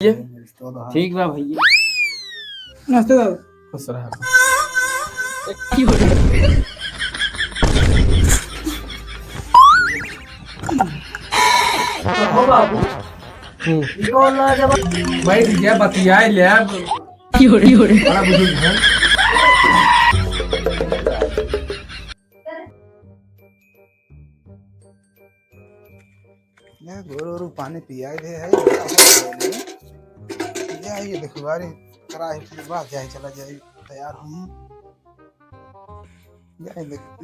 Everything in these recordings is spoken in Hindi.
ठीक बा भैया। नमस्ते दादा। खुश रहा। हो बाबू बैठ गया बतिया ले बड़ा बुजुर्ग है। गोरू पानी पिया दे है ये देखो बारी करा है फिर बात जाए चला जाए तैयार हूँ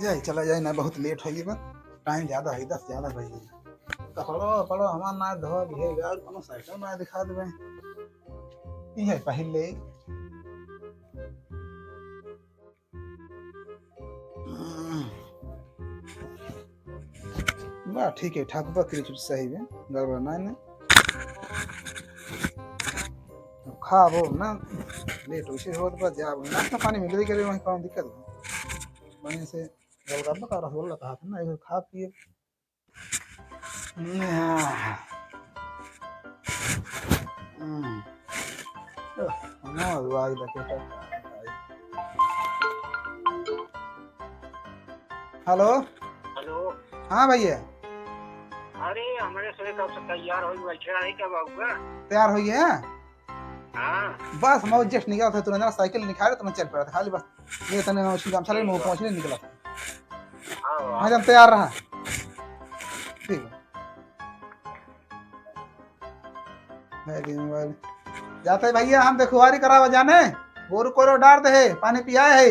जाए चला जाए ना बहुत लेट हो गया टाइम ज्यादा है 10 ज्यादा भाई पढ़ो पढ़ो हमार ना धो है यार कोनो साइकिल ना दिखा देबे ई है पहले बा ठीक है ठाकुर बकरी सही है गड़बड़ ना ने खाबो ना लेट उसे होत बा जाब नाश्ता पानी मिल गई करे वहीं कौन दिक्कत है बने से गोलगप्पा का रसगुल्ला कहा था ना एक खा पिए ना वाई लगे हेलो हेलो। हाँ भैया अरे हमारे से कब से तैयार हो बैठे नहीं क्या बाबू तैयार हो गया हाँ बस मैं जस्ट निकला था तुरंत साइकिल निकाले तो मैं चल पड़ा था खाली बस ये तने उसकी काम चले मैं पहुंचने निकला था हाँ जब तैयार रहा ठीक है मोबाइल जाते भैया हम देखवारी करावा जाने गोरू कोरो डार दे है पानी पिया है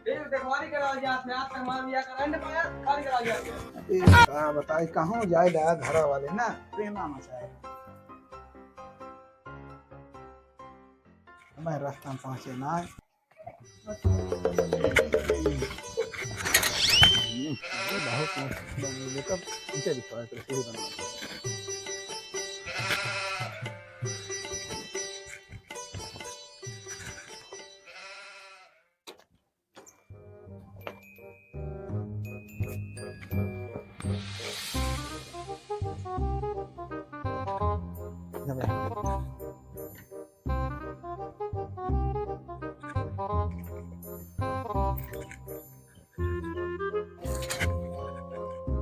देखवारी करा जाते आप मेहमान लिया कराने पाया खाली करा जाते बताई कहाँ जाए ला घर वाले ना प्रेम आना चाहिए मैं रास्ता में पहुंचे ना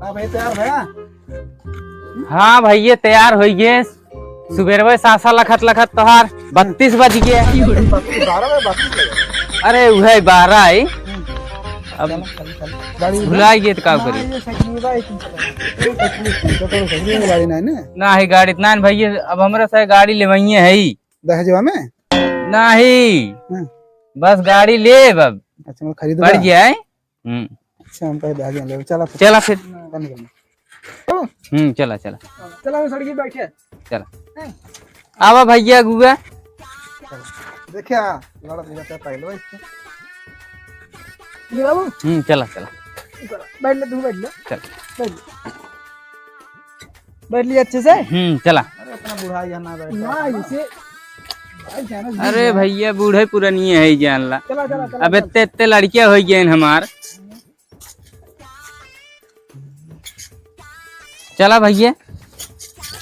हाँ भाई तैयार भैया हाँ भैया तैयार हो गए सुबह सासा लखत लखत तोहार 32 बज गए। 12 अरे वह 12 आई अब भुला गए तो का करी गाड़ी नहीं ना है गाड़ी इतना भैया अब हमरा से गाड़ी लेवइए है ही दहेजवा में नहीं बस गाड़ी ले अब अच्छा मैं खरीद पड़ जाए। अच्छा हम कह दे ले चला चला फिर चला चला चला मैं सड़की बैठे चला आवा भैया गुआ देखिए लड़ा दिया पहले इसको ये बाबू चला चला बैठ ले तू बैठ ले चल बैठ लिए अच्छे से चला। अरे अपना बुढ़ा या ना बैठ ना इसे अरे भैया बूढ़े पुरानी है जान ला चला चला अब इतने इतने लड़कियां हो गए हमार चला भैया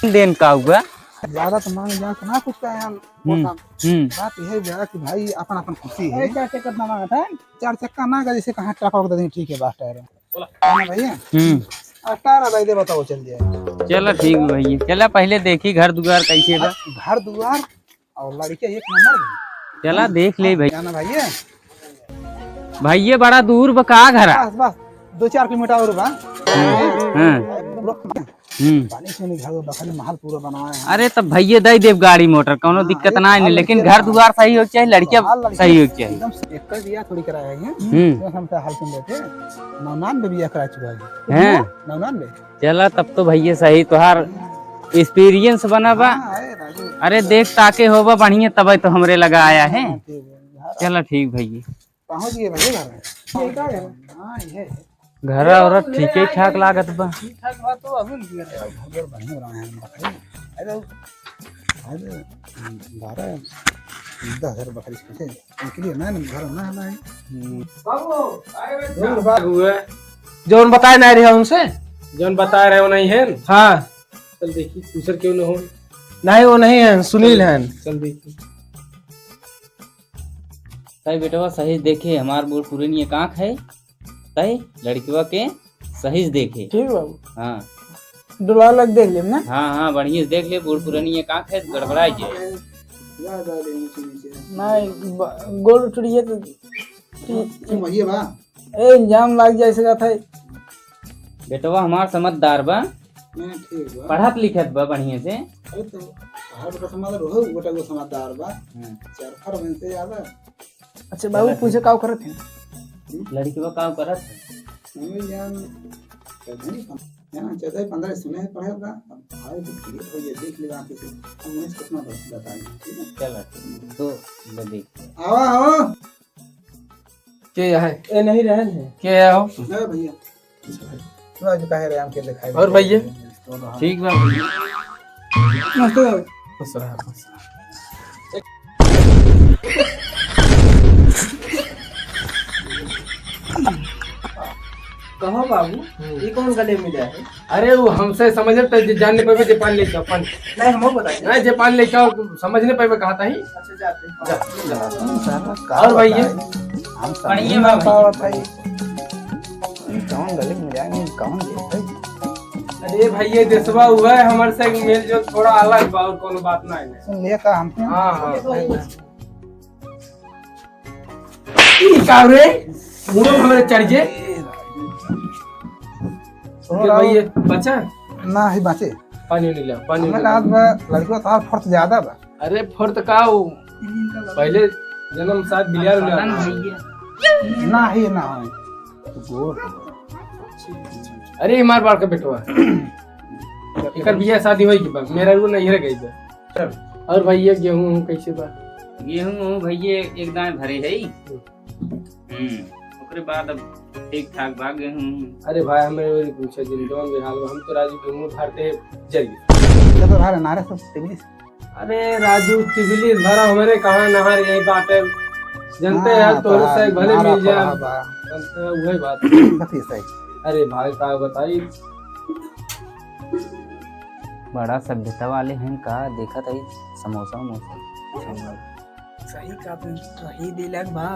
देन का हुआ ज्यादा तो मांग जा ना कुछ का यार बात यह है कि भाई अपन अपन खुशी है क्या चक्कर ना मांगा था 4 चक्का ना का जैसे कहां ट्रक दे दें ठीक है बात टायर है भैया टायर दे दे बताओ चल जाए चलो ठीक है भैया चला पहले देखी घर दुआर कैसे बा घर दुआर और लड़के एक नंबर चला देख ले भैया ना भैया भैया बड़ा दूर बा का घर बस बस 2-4 किलोमीटर और बा पानी से नहीं घर बखरी महल पूरा बनाया है। अरे तब भैया दे देव गाड़ी मोटर कोनो दिक्कत ना है लेकिन घर दुआर सही हो चाहिए लड़कियां सही हो चाहिए एकदम एक कर दिया थोड़ी कराया है हम तो हाल सुन रहे थे 99 बिया करा चुका है हैं 99 चला तब तो भैया सही तोहार एक्सपीरियंस बना बा अरे देख ताके होबा बढ़िया तब तो हमरे लगा आया है। चला ठीक भैया पहुंच गए भैया घर हां ये घर और ठीक ही ठाक लागत बा ठीक ठाक बात तो अभी नहीं घर बढ़िया बना है अरे अरे 12-10 बकरी से निकली ना घर ना है बाबू आए जौन बताए ना रहे उनसे जौन बता रहे हो नहीं है हाँ चल देखी दूसर क्यों न हो नहीं वो नहीं है, सुनील है। चल देखिए। सही बेटवा सही देखे, हमार बूढ़ पुरानी एक आँख है, सही लड़किवा के सही देखे। ठीक बाबू, हाँ डुला लग देख ले ना। हाँ हाँ बढ़िया से देख ले, बूढ़ पुरानी एक आँख है, गड़बड़ा जाए नहीं गोल टूटिए तो वही बा। ए इंजाम लग जाए सका था। बेटवा हमार समझदार बा, ठीक बा। पढ़त लिखत बा बढ़िया से। अरे तो हर गोटा समझदार हो, गोटा को समझदार बा। चार फर में से ज्यादा। अच्छा बाबू पूछे का करत है? लड़किवा का करत? हमें यार नहीं यहाँ 14-15 सुने पढ़ेगा। अब भाई तो क्लियर हो ये देख लेगा किसी हम उन्हें कितना बताएंगे, ठीक है? चलो तो देख आओ आओ के है ए नहीं रहन है के आओ ना भैया। ना जो कहे रहे हम के दिखाई और भैया ठीक बा। मस्त है। खुश रहा खुश रहा। कहो बाबू ये कौन गले में जाए? अरे वो हमसे समझ तो जानने पे जापान ले जाओ पान नहीं हमको बताइए। नहीं जापान ले जाओ समझने पे कहा था ही। अच्छा जाते और भैया हम बढ़िया बा पावा भाई कौन गले में जाएंगे कौन भाई। अरे भैया देशवा हुआ है हमारे से मेल जो थोड़ा अलग बा और कोनो बात ना है। सुन लिया का हम हाँ हाँ ई का रे मुड़ो हमारे चढ़ भैया बच्चा ना ही बाचे पानी नहीं लिया पानी हमने नहीं कहा लिया। था लड़कियों का फर्क ज्यादा बा। अरे फर्त का वो पहले जन्म साथ बिलियर लिया। ना ही ना हो तो गोर अरे मार बार का बेटवा एकर बियाह शादी होई के बा मेरा रू नहीं रह गई बा। और भैया गेहूं कैसे बा? गेहूं भैया एक दाएं भरे है। ओकरे बाद अब ठीक ठाक बा गेहूं। अरे भाई हमें वही पूछा जिन जौन भी हाल बा हम तो राजू गेहूं भरते जरिए। तो भारे नारे सब टिबली अरे राजू तिगली भरा हमारे कहां नहर यही बात है जनते हैं तो से भले मिल जाए वही बात। कथी सही अरे भाई का बताई बड़ा सभ्यता वाले हैं का देखा था समोसा वमोसा। सही का तुम सही दिलक बा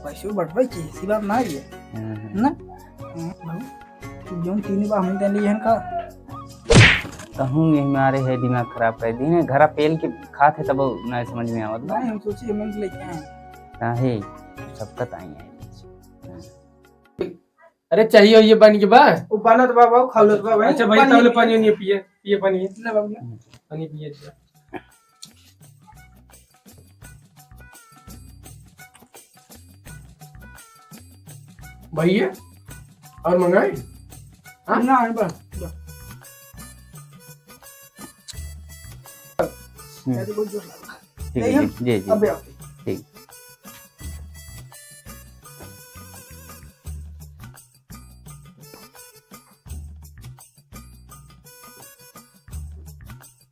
पैसे बढ़वे की सी बात ना ये ना भाऊ जो तीन बार हम देली हन का कहूँ यही मारे है दिमाग खराब कर दी है। घर पेल के खाते तब ना समझ में आवत नहीं हम सोची हम लेके आए काहे सबकत आई है। अरे चाहिए ये पानी के बाद वो पाना तो बाबा खा लो बाबा। अच्छा भाई तबले पानी नहीं पिए पिए पानी ले बाबू पानी पिए। भैया और मंगाए हाँ? ना है बस ऐसे कोई जोश लगा। ठीक है जी जी अबे आओ। ठीक।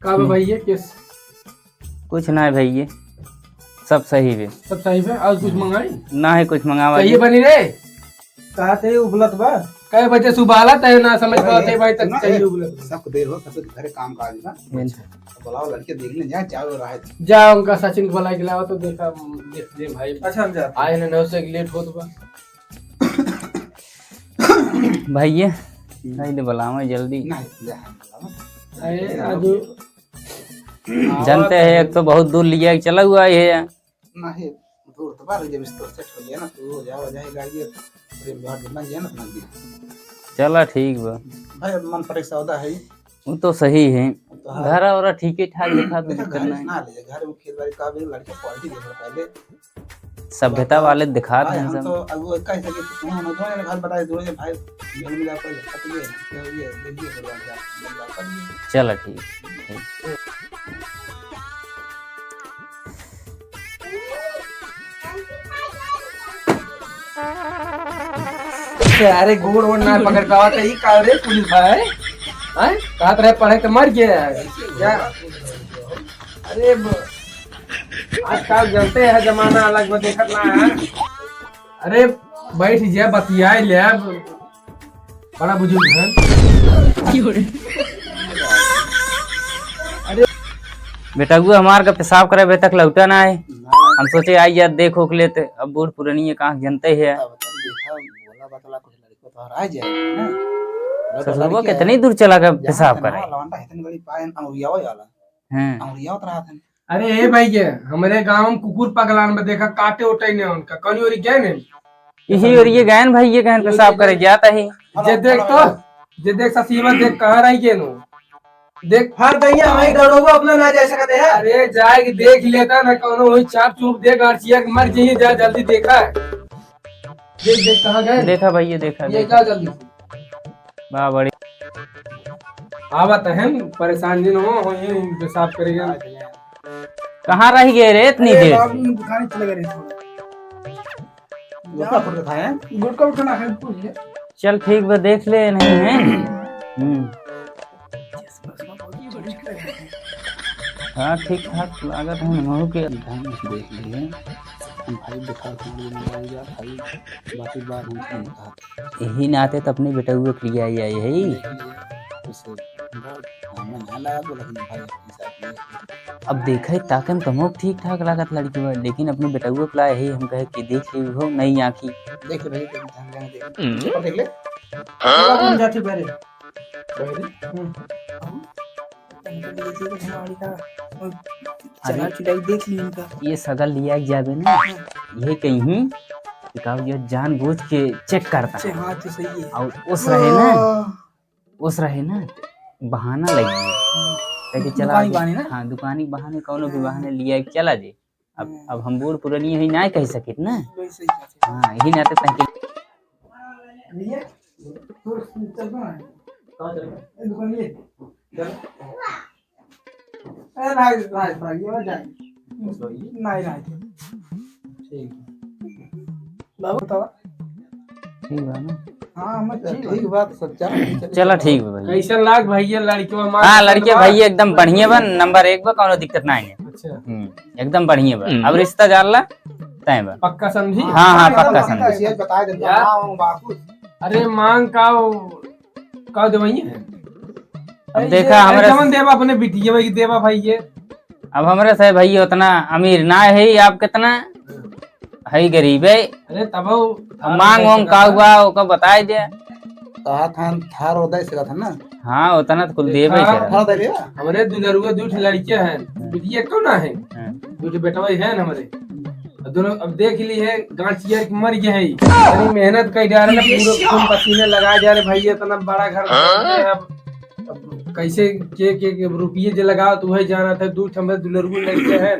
का भैया किस कुछ ना है भैया सब सही है। सब सही है और कुछ मंगाई ना है कुछ मंगावा चाहिए बनी रे कहा थे उबलत बा कई बजे सुबह आला तय ना समझ पाते भाई तक चाहिए उबले सबको देर हो सबके घरे काम काज बा बुलाओ लड़के देख ले जा चाय हो रहा है। जा उनका सचिन को बुला के लाओ तो देखा देख दे भाई। अच्छा हम जाते आए ना 9 से लेट होत बा भैया नहीं बुलावा जल्दी। नहीं जा अरे राजू जानते हैं एक तो बहुत दूर लिया चला हुआ है। नहीं दूर तो बाहर जब स्टोर सेट हो गया ना तो हो जाओ जाए गाड़ी प्रेम बाहर जितना जाए ना अपना चला ठीक बा भाई मन पर एक सौदा है वो तो सही है। तो घर और ठीक ठाक दिखा तो देखा दिक्कत घर नहीं। ना ले घर में खेत बाड़ी का भी लड़के क्वालिटी देखो पहले सभ्यता वाले दिखा भाई दें हम सब। तो अब वो कह सके तुम हम दोनों ने घर बताए दोनों ने भाई मिल मिला कर कटिए क्या हो गया देखिए करवा जा करिए। चला ठीक। अरे गोड़ वोड़ ना पकड़ पावा तो ही का रे पुलिस भाई हैं कहत रहे पढ़े तो मर गया क्या? अरे आजकल जानते हैं जमाना अलग में देखत ना है। अरे बैठ जा बतियाए ले बड़ा बुजुर्ग है। बेटगुआ हमार का पेशाब करे बे तक लौटा ना है। हम सोचे आई यार देख ओख लेते, अब बूढ़ पुरानी कहाँ जनते है। देखा बोला बतला कुछ लड़को तो आ जाए ना। ससुरबा कितनी दूर चला गया पेशाब करे। लवंडा इतनी बड़ी पायन अंगुरिया वाला हैं अंगुरिया उतरा था। अरे ए भाई ये हमारे गांव में कुकुर पगलान में देखा काटे उठे ने उनका कनी और गए ने यही और ये गहन भाई ये गहन पेशाब करे जाता ही। जे देख ससीवा देख कहां रही के नो देख हर दैया वही डरोगो अपना ना जा सकते है। अरे जाए के देख लेता ना कोनो वही चाप चूप दे गार्चिया के मर जाइए जा जल्दी देखा है। देख देख कहां गए देखा भाई ये देखा ये क्या जल्दी वाह बड़ी आवत है परेशान दिन हो ये पेशाब करेगा कहाँ रह गए रे इतनी देर। दुकान चले गए गुटका फुट था है गुटका उठना है पूछिए। चल ठीक बा देख ले नहीं है। हाँ ठीक ठाक लागत है महू के देख लिए भाई दिखा भाई बाकी बात हम कहा यही नाते तो अपने बेटा हुए क्रिया यही उससे हमें ना लगा तो लेकिन भाई अपने साथ अब देखा ताकन तमो ठीक ठाक लागत लड़की बा, लेकिन अपने बेटा हुए प्ला यही हम कहे कि देख ली हो नई आँखी देख ले भाई ध्यान देना देख ले हम जाते पहले चला चुराई देख ली इनका। ये सगल लिया जावे ना यही कहीं ये जान बूझ के चेक करता है। हाँ तो सही है। और उस रहे ना बहाना लगी चला दुकानी बहाने ना? हाँ दुकानी बहाने कौनो भी बहाने लिया के चला जे। अब हम बूढ़ पुरानी यही ना कह सकित ना। हाँ यही नाते तंके ठीक बा ना। हाँ मैं ठीक बात सच्चा चला ठीक है भाई। कैसा लाग भैया लड़कियों मार हाँ लड़के भाई एकदम बढ़िया बन नंबर 1 बा कौनो दिक्कत ना है। अच्छा एकदम बढ़िया बा। अब रिश्ता जानला तय बा। पक्का समझी। हाँ हाँ पक्का समझ। बता दे अरे मांग का देवई है अब देखा हमारे जमन देवा अपने बिटिया में देवा भाई ये अब हमारे से भाई उतना अमीर ना है आप कितना है गरीब है। अरे तब मांग वांग का हुआ ओका बताए दे। कहा था थार उदय से था ना। हाँ उतना तो कुल देवे थार उदय रे हमारे दुलरुआ दूठ लड़कियां हैं बिटिया क्यों ना है दूठ बेटवा है ना हमारे दोनों। अब देख ली है गांचिया मर गए है इतनी मेहनत कर जा रहे पूरे खून पसीने लगाए जा रहे भाई इतना बड़ा घर अब कैसे के रुपये जो लगाओ तो वही जाना था दूठ हमारे दुलरुआ लड़कियां हैं।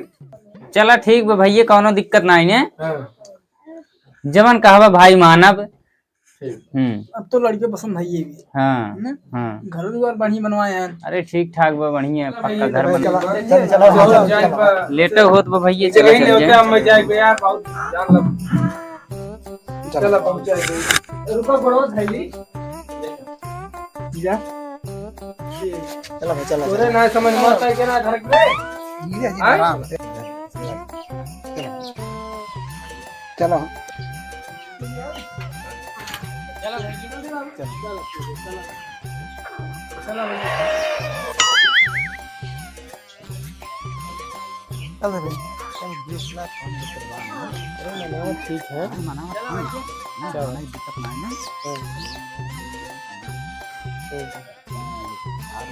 चला ठीक बा भैया कौनो दिक्कत ना है। हाँ। जवन कहवा भाई मानव। अब तो लड़के पसंद है ये भी। हाँ हाँ घर द्वार बढ़िया बनवाए हैं। अरे ठीक ठाक बा बढ़िया पक्का घर बन चलो लेटे होत बा भैया चलो चले नहीं चल होता हम जाए यार बहुत जान लग चलो पहुंचा रुको बड़ो थैली जा चलो भाई चलो पूरे ना समझ मत है कि ना घर पे आराम से चलो चलो भाई ठीक है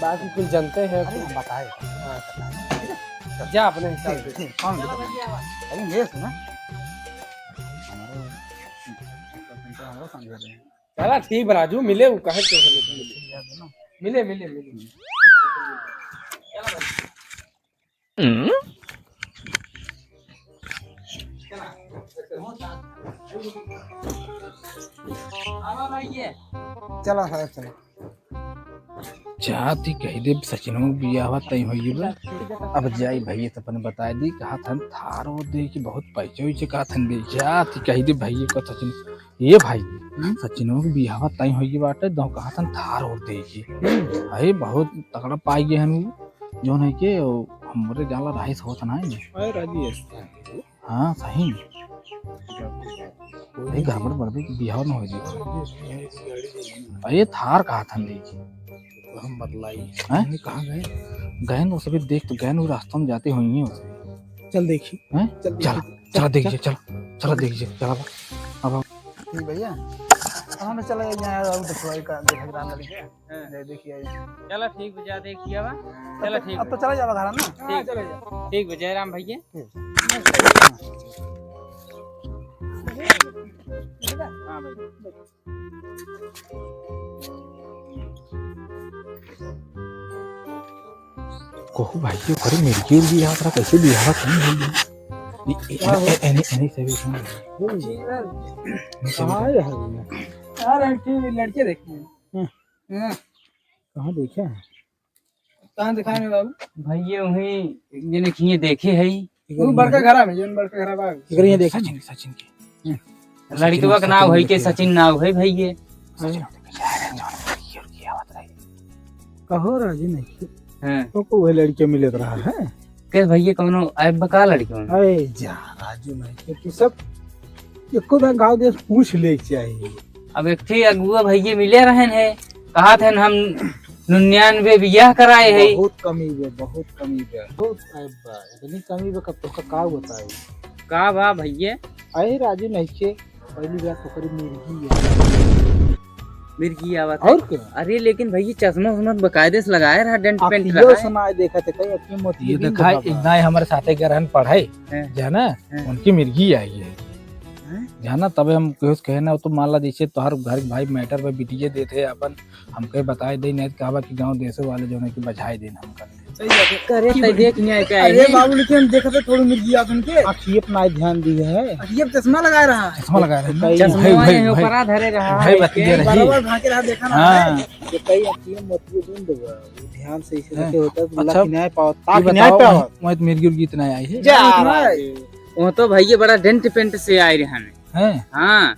बाकी कुछ जानते हैं बताए जा अपने हिसाब से कौन अरे ये सुना हमारे समझ रहे हैं चला ठीक राजू मिले वो कहे तो मिले मिले मिले चलो साहब चलो जाती कही दे सचिनों बियाह तय होई बा। अब जाई भैया तो अपन बता दी कहा था थारो दे कि बहुत पैसे होई कहा था दे जाती कही दे भैया को सचिन ये भाई सचिनों के बियाह तय होई बाटे दो कहा था थारो दे कि अरे बहुत तगड़ा पाई गए हम जो नहीं के हमरे जाला राइस होत ना है अरे राजी हां सही भाई गड़बड़ बड़बे बियाह न हो जी अरे थार कहा था दे हम बदलाई कहाँ गए गए ना उसे भी देख तो गए ना रास्ता में जाते हुई उसे चल देखी हैं चल चला चला देखिए चला देखिए चला अब ठीक भैया हम चला यहाँ अब दसवाई का देख रहा लड़के देखिए चलो ठीक भैया देखिए बा चलो ठीक अब तो चला जावा घर ना ठीक ठीक भैया राम भैया हाँ भाई कोहू भाई जो करे मिर्गी भी यहाँ पर कैसे भी यहाँ कहीं नहीं एनी एनी से भी सुन कहाँ है यार लड़के देखिए कहाँ देखे हैं कहाँ दिखाए में बाबू भैया वही जिन्हें किए देखे है वो बड़का घरा में जोन बड़का घरा बा इधर ये देखा सचिन के लड़कवा का नाम है के सचिन नाम है भैया कहो राजी नहीं हैं तो कोई लड़के मिले रहा है के भैया कोनो ऐब बका लड़के अरे जा राजू नहीं कि सब एको बार गांव देश पूछ ले चाहिए अब एक थी अगुआ भैया मिले रहन है कहा थे हम 99 बियाह कराए है बहुत कमी है बहुत इतनी कमी है कब तो का बताए का बा भैया अरे राजू नहीं के पहली बार तो करी मुर्गी है मिर्गी आवत और क्या अरे लेकिन भैया चश्मा उस्मा बकायदे से लगाए रहा डेंट पेंट यो सुनाए देखा थे कई अपनी मोती ये देखा इतना हमारे साथे गरहन पढ़ाई जाना उनकी मिर्गी आई है जाना तबे हम कहे ना तो मान ला जैसे तोहर घर भाई मैटर पे बिटिए देते अपन हमके बताए दे नहीं कहवा कि गांव देशे वाले जो है कि बजाए देना हम कर सही बात है करे त देख नहीं आए अरे बाबू लेकिन हम देखा थोड़ी मिर्गी आपन के आखिए अपना ध्यान दी है आखिए चश्मा लगा रहा है चश्मा लगा रहे हैं चश्मा है ऊपरा धरे रहा भाई बतिया रही बराबर भागे रहा देखा ना हां ये कई आखिए मोती ढूंढ देगा ध्यान से इसे देखे होता है अच्छा, बुला न्याय पाओ ताकि न्याय पाओ मैं मिर्गी उर्गी इतना आई है जा वो तो भैया बड़ा डेंट पेंट से आए रहन हैं हाँ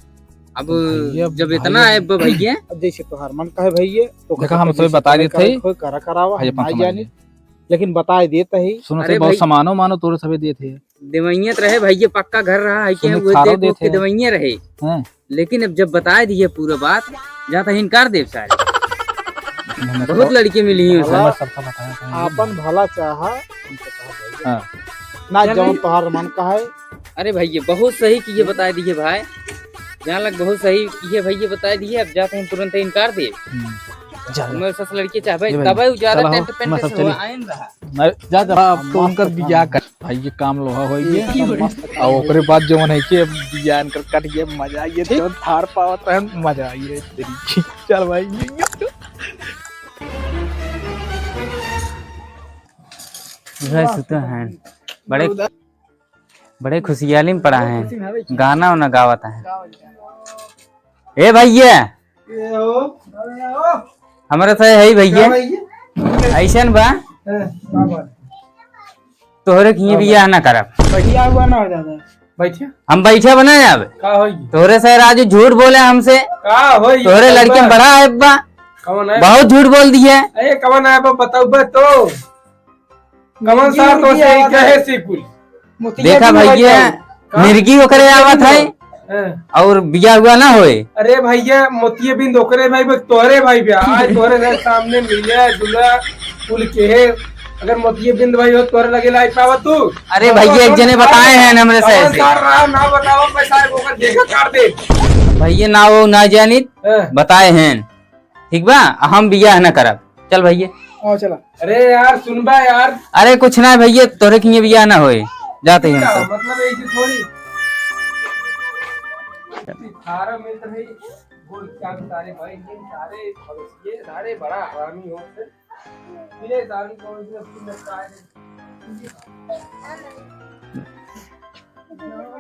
अब भैया, जब इतना है भैया अब जैसे तोहार मन का है भैया तो देखा हम तो बता देते ही कोई करा करावा भाई नहीं जानी लेकिन बताए देता ही सुनो अरे तो बहुत भाई- सामानो मानो तोरे सभी देते हैं दवाइयात रहे भैया पक्का घर रहा है कि सुनो, वो खारो देख देते के हैं। दवाइयां रहे हैं लेकिन अब जब बता दिए पूरा बात जाता इनकार देव सारे बहुत लड़की मिली है उसे मैं सबका बताया था आपन भला चाहा उनसे कहा भैया। हाँ। ना चल जब भाई। तोहार मन का है अरे भैया बहुत सही किए बता दिए भाई जहाँ लग बहुत सही किए भैया बता दिए अब जाते हैं तुरंत इनकार दे मैं सस लड़की चाहे ये भाई, तब ज्यादा चला हो, टेंट पेंट मैं सब से चली। आयन रहा मैं जा जा अब तो उनकर बियाह कर भाई ये काम लोहा हो गया और ओकरे बाद जो मन है कि बियाह कर कट गया मजा आई तो थार पावत रहे मजा आई रे तेरी चल भाई सुता है बड़े बड़े खुशहाली में पड़ा है गाना वाना गावत है ए भैया हमारे से है भैया ऐसन बा तोहरे की बियाह ना करब बढ़िया हुआ ना हो जाता बैठिए हम बैठे बना अब का होई तोहरे से राजू झूठ बोले हमसे का होई तोहरे लड़के में बड़ा है बा कौन है बहुत झूठ बोल दिए ए कौन है बताओ बे तो कमन साहब तो से कहे सिकुल देखा भैया मिर्गी ओकरे आवत है और बिया हुआ ना होए अरे भैया मोतिये बिन दोकरे भाई तोहरे भाई बे आज तोहरे घर सामने मिले दूल्हा पुल के है अगर मोतिये बिंद भाई हो तोहरे लगे लाई पावा तू अरे भैया एक जने बताए हैं हमरे से ऐसे ना बताओ पैसा ओकर देखा काट दे भैया ना वो ना जानित बताए हैं ठीक बा हम बियाह ना करब चल भैया आओ चला अरे यार सुनबा यार अरे कुछ ना भैया तोरे की बियाह ना होए जाते हैं हमसे मतलब ऐसी थोड़ी थारा मिल रही गुड़ क्या सारे भाई ये सारे भविष्य सारे बड़ा हरामी हो ये सारी कौन सी लगता है